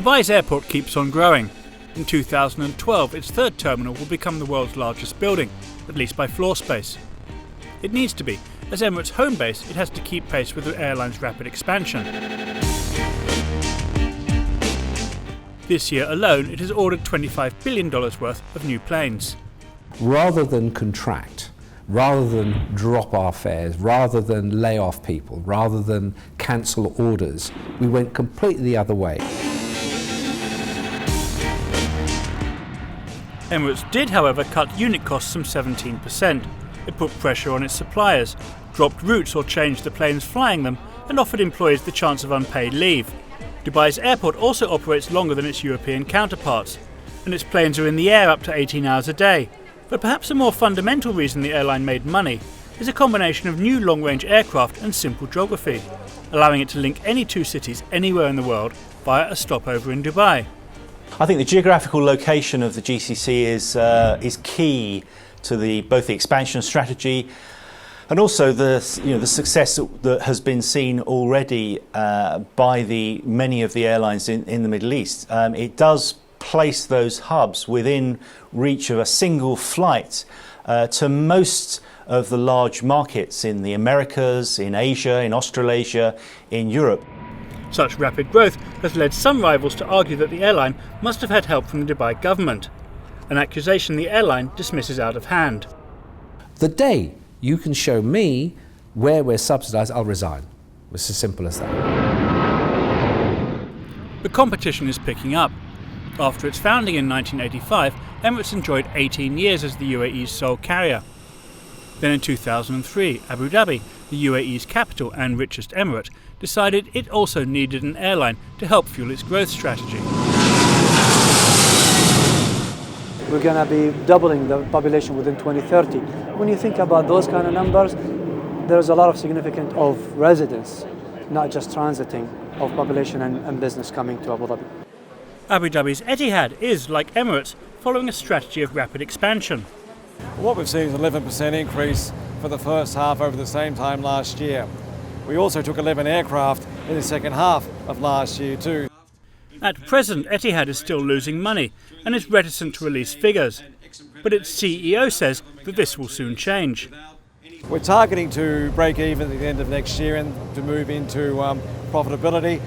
Dubai's airport keeps on growing. In 2012, its third terminal will become the world's largest building, at least by floor space. It needs to be. As Emirates' home base, it has to keep pace with the airline's rapid expansion. This year alone, it has ordered $25 billion worth of new planes. Rather than contract, rather than drop our fares, rather than lay off people, rather than cancel orders, we went completely the other way. Emirates did, however, cut unit costs some 17%. It put pressure on its suppliers, dropped routes or changed the planes flying them, and offered employees the chance of unpaid leave. Dubai's airport also operates longer than its European counterparts, and its planes are in the air up to 18 hours a day. But perhaps a more fundamental reason the airline made money is a combination of new long-range aircraft and simple geography, allowing it to link any two cities anywhere in the world via a stopover in Dubai. I think the geographical location of the GCC is key to both the expansion strategy and also the success that has been seen already by many of the airlines in the Middle East. It does place those hubs within reach of a single flight to most of the large markets in the Americas, in Asia, in Australasia, in Europe. Such rapid growth has led some rivals to argue that the airline must have had help from the Dubai government, an accusation the airline dismisses out of hand. The day you can show me where we're subsidised, I'll resign. It's as simple as that. The competition is picking up. After its founding in 1985, Emirates enjoyed 18 years as the UAE's sole carrier. Then in 2003, Abu Dhabi, the UAE's capital and richest emirate, decided it also needed an airline to help fuel its growth strategy. We're going to be doubling the population within 2030. When you think about those kind of numbers, there's a lot of significance of residents, not just transiting, of population and business coming to Abu Dhabi. Abu Dhabi's Etihad is, like Emirates, following a strategy of rapid expansion. What we've seen is an 11% increase for the first half over the same time last year. We also took 11 aircraft in the second half of last year too. At present, Etihad is still losing money and is reticent to release figures. But its CEO says that this will soon change. We're targeting to break even at the end of next year and to move into profitability.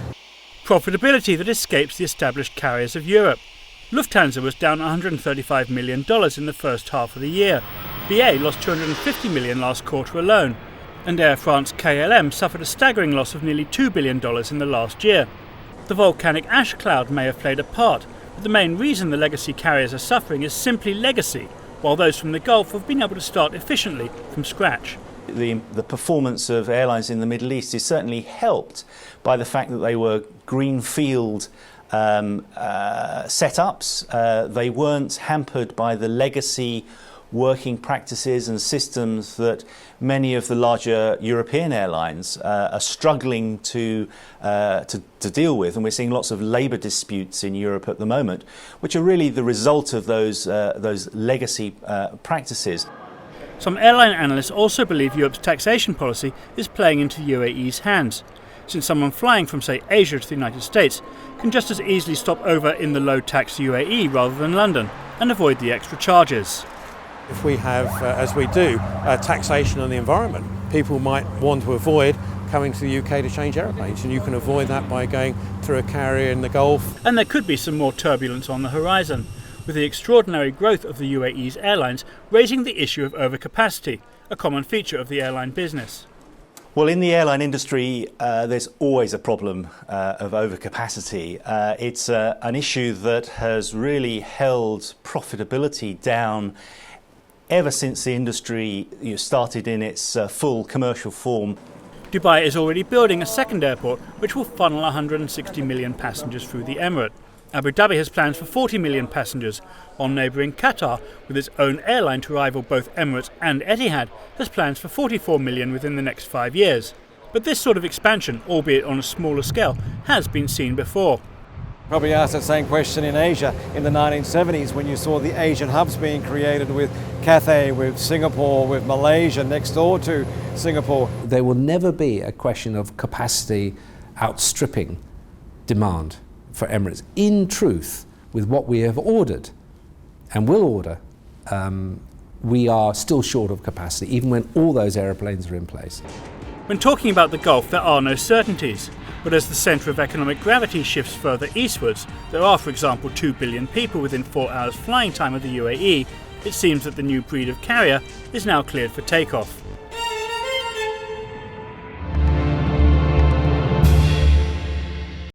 Profitability that escapes the established carriers of Europe. Lufthansa was down $135 million in the first half of the year. BA lost $250 million last quarter alone. And Air France KLM suffered a staggering loss of nearly $2 billion in the last year. The volcanic ash cloud may have played a part, but the main reason the legacy carriers are suffering is simply legacy, while those from the Gulf have been able to start efficiently from scratch. The performance of airlines in the Middle East is certainly helped by the fact that they were greenfield setups. They weren't hampered by the legacy working practices and systems that many of the larger European airlines are struggling to deal with, and we're seeing lots of labour disputes in Europe at the moment, which are really the result of those legacy practices. Some airline analysts also believe Europe's taxation policy is playing into the UAE's hands, since someone flying from, say, Asia to the United States can just as easily stop over in the low-tax UAE rather than London and avoid the extra charges. If we have, as we do, taxation on the environment, people might want to avoid coming to the UK to change airplanes, and you can avoid that by going through a carrier in the Gulf. And there could be some more turbulence on the horizon, with the extraordinary growth of the UAE's airlines raising the issue of overcapacity, a common feature of the airline business. Well, in the airline industry, there's always a problem of overcapacity. It's an issue that has really held profitability down ever since the industry started in its full commercial form. Dubai is already building a second airport which will funnel 160 million passengers through the Emirate. Abu Dhabi has plans for 40 million passengers, while neighbouring Qatar, with its own airline to rival both Emirates and Etihad, has plans for 44 million within the next 5 years. But this sort of expansion, albeit on a smaller scale, has been seen before. Probably asked that same question in Asia in the 1970s when you saw the Asian hubs being created with Cathay, with Singapore, with Malaysia next door to Singapore. There will never be a question of capacity outstripping demand. for Emirates. In truth, with what we have ordered and will order, we are still short of capacity, even when all those aeroplanes are in place. When talking about the Gulf, there are no certainties, but as the centre of economic gravity shifts further eastwards, there are, for example, 2 billion people within 4 hours flying time of the UAE, it seems that the new breed of carrier is now cleared for takeoff.